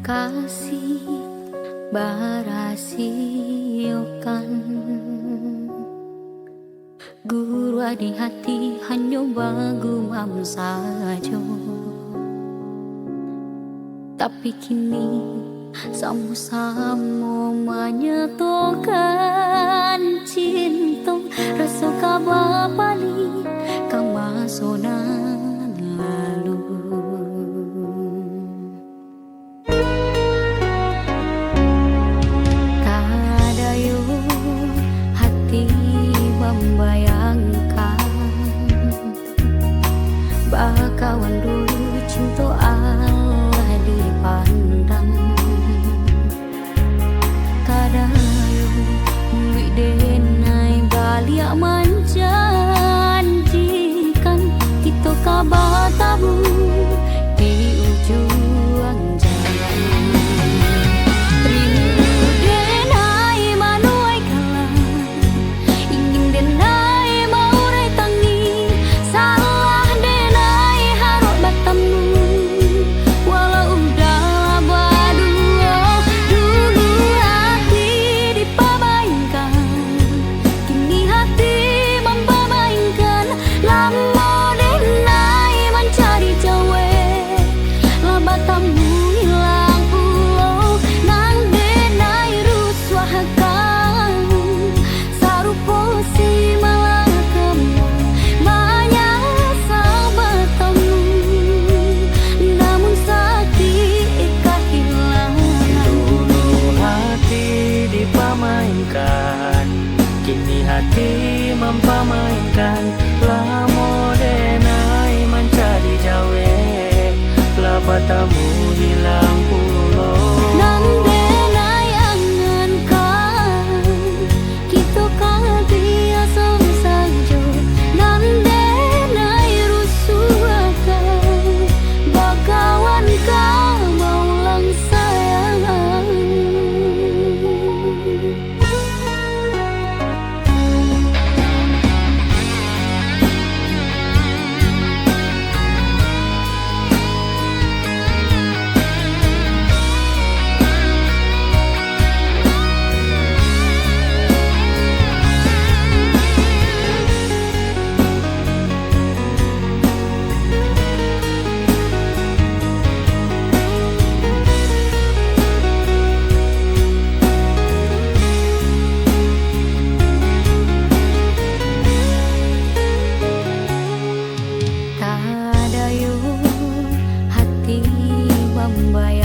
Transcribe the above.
kasih barasiokan guru di hati hanya bagumam saja. Tapi kini sama-sama menyatukan cinta rasa kabar balik kemasonan lalu. Kadayo hati membayangkan bakawan dulu cinta Allah dipandang. Kadayo uli denai balik menjanjikan kita kabar tabu di ujung jalan. Rindu denai manuai kalah, ingin denai maurai tangi, salah denai harap batamu walau udah berdua. Dulu hati dipamainkan, kini hati mempamainkan. Lama denai mencari cawe, lah batamu hilang pulau. Nang denai rusuhakan, sarupo si malah kamu menyasar batamu. Namun sakit kehilangan. Dulu hati dipamainkan, kini hati mempamainkan. Lamo denai mencari jawe, lah batamu hilang pulau. Nang denai angankan, kita kan biasa saja. Nang denai rusuhakan, bakawan kamu ulang sayang. Kadayo hati membayangkan